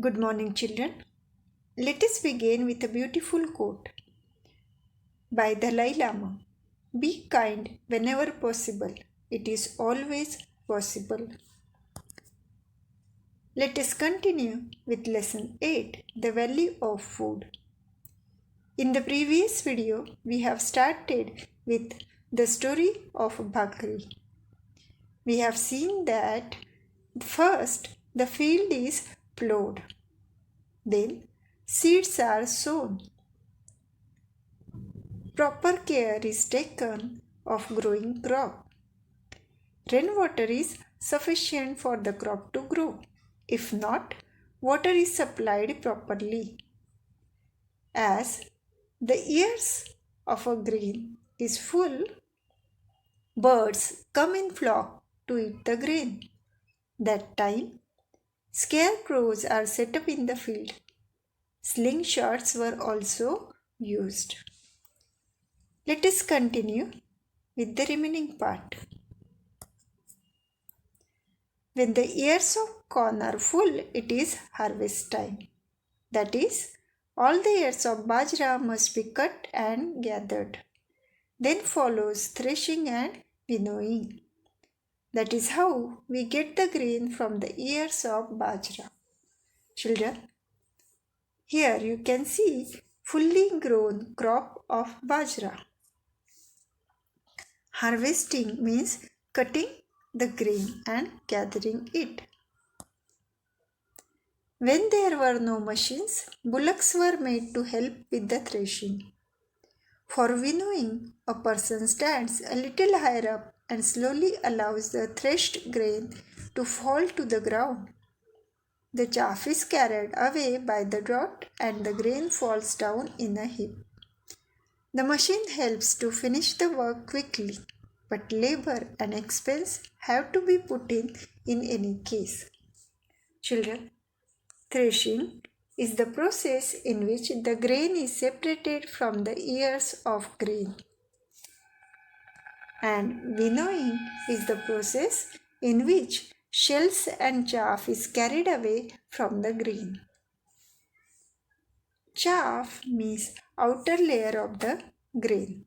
Good morning, children. Let us begin with a beautiful quote by the Dalai Lama. Be kind whenever possible. It is always possible. Let us continue with lesson 8, the value of food. In the previous video, we have started with the story of Bhakri. We have seen that first the field is plowed. Then seeds are sown. Proper care is taken of growing crop. Rainwater is sufficient for the crop to grow. If not, water is supplied properly. As the ears of a grain is full, birds come in flock to eat the grain. That time, scarecrows are set up in the field. Slingshots were also used. Let us continue with the remaining part. When the ears of corn are full, it is harvest time. That is, all the ears of bajra must be cut and gathered. Then follows threshing and winnowing. That is how we get the grain from the ears of bajra. Children, here you can see fully grown crop of bajra. Harvesting means cutting the grain and gathering it. When there were no machines, bullocks were made to help with the threshing. For winnowing, a person stands a little higher up and slowly allows the threshed grain to fall to the ground. The chaff is carried away by the drought and the grain falls down in a heap. The machine helps to finish the work quickly, but labor and expense have to be put in any case. Children, threshing is the process in which the grain is separated from the ears of grain. And winnowing is the process in which shells and chaff is carried away from the grain. Chaff means outer layer of the grain.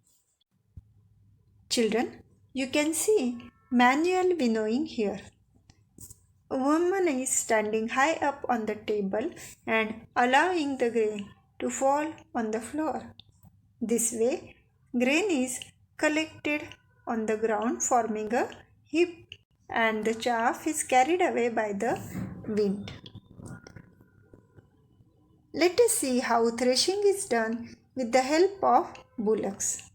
Children, you can see manual winnowing here. A woman is standing high up on the table and allowing the grain to fall on the floor. This way, grain is collected on the ground forming a heap and the chaff is carried away by the wind. Let us see how threshing is done with the help of bullocks.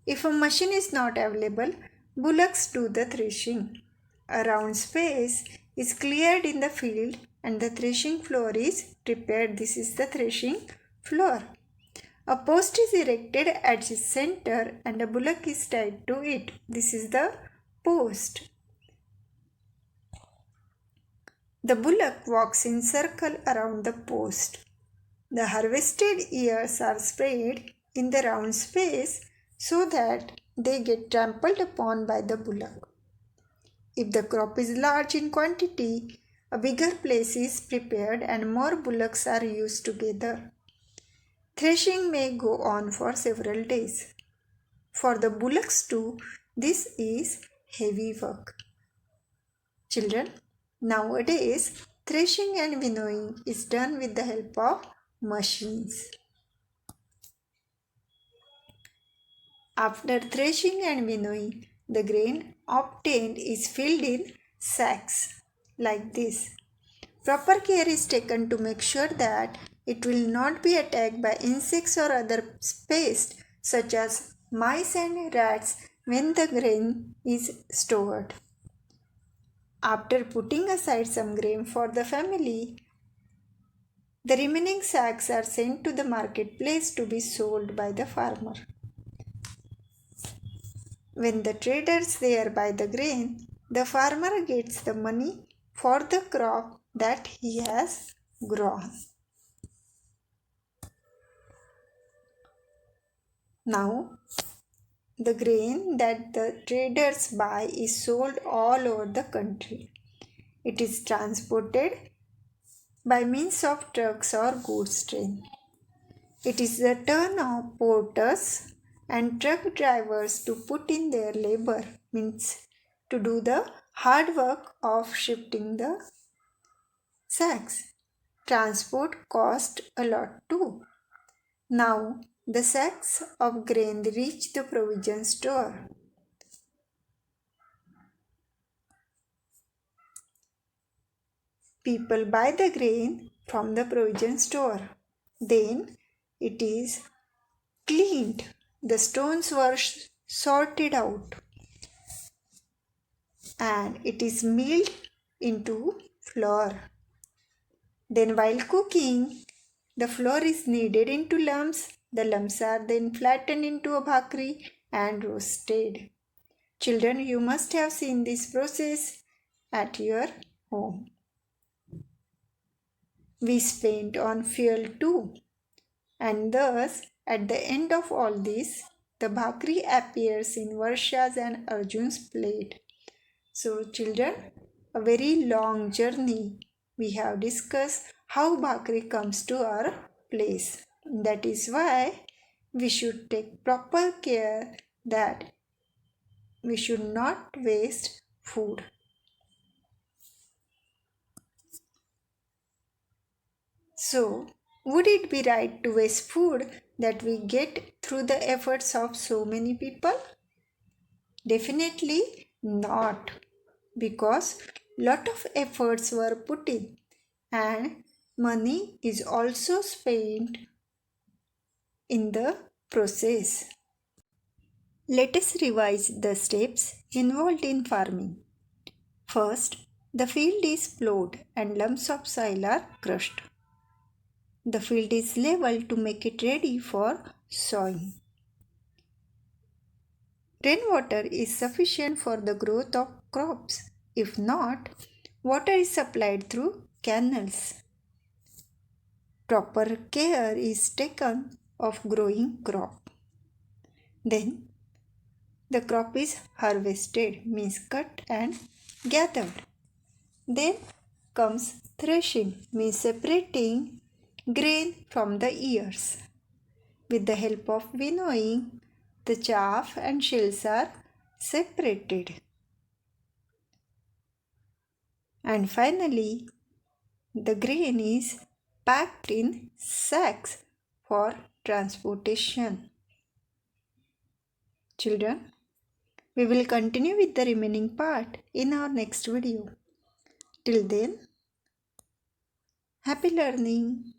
If a machine is not available, bullocks do the threshing. A round space is cleared in the field and the threshing floor is prepared. This is the threshing floor. A post is erected at its center and a bullock is tied to it. This is the post. The bullock walks in circle around the post. The harvested ears are spread in the round space so that they get trampled upon by the bullock. If the crop is large in quantity, a bigger place is prepared and more bullocks are used together. Threshing may go on for several days. For the bullocks too, this is heavy work. Children, nowadays threshing and winnowing is done with the help of machines. After threshing and winnowing, the grain obtained is filled in sacks like this. Proper care is taken to make sure that it will not be attacked by insects or other pests such as mice and rats when the grain is stored. After putting aside some grain for the family, the remaining sacks are sent to the marketplace to be sold by the farmer. When the traders there buy the grain, the farmer gets the money for the crop that he has grown. Now, the grain that the traders buy is sold all over the country. It is transported by means of trucks or goods train. It is the turn of porters and truck drivers to put in their labor, means to do the hard work of shifting the sacks. Transport cost a lot too. Now the sacks of grain reach the provision store. People buy the grain from the provision store. Then it is cleaned. The stones were sorted out and it is milled into flour. Then, while cooking, the flour is kneaded into lumps. The lumps are then flattened into a bhakri and roasted. Children, you must have seen this process at your home. We spent on fuel too, and thus, at the end of all this, the bhakri appears in Varsha's and Arjun's plate. So, children, a very long journey. We have discussed how bhakri comes to our place. That is why we should take proper care that we should not waste food. So, would it be right to waste food that we get through the efforts of so many people? Definitely not, because lot of efforts were put in and money is also spent in the process. Let us revise the steps involved in farming. First, the field is plowed and lumps of soil are crushed. The field is leveled to make it ready for sowing. Rainwater is sufficient for the growth of crops. If not, water is supplied through canals. Proper care is taken of growing crop. Then the crop is harvested, means cut and gathered. Then comes threshing, means separating grain from the ears. With the help of winnowing, the chaff and shells are separated. And finally, the grain is packed in sacks for transportation. Children, we will continue with the remaining part in our next video. Till then, happy learning!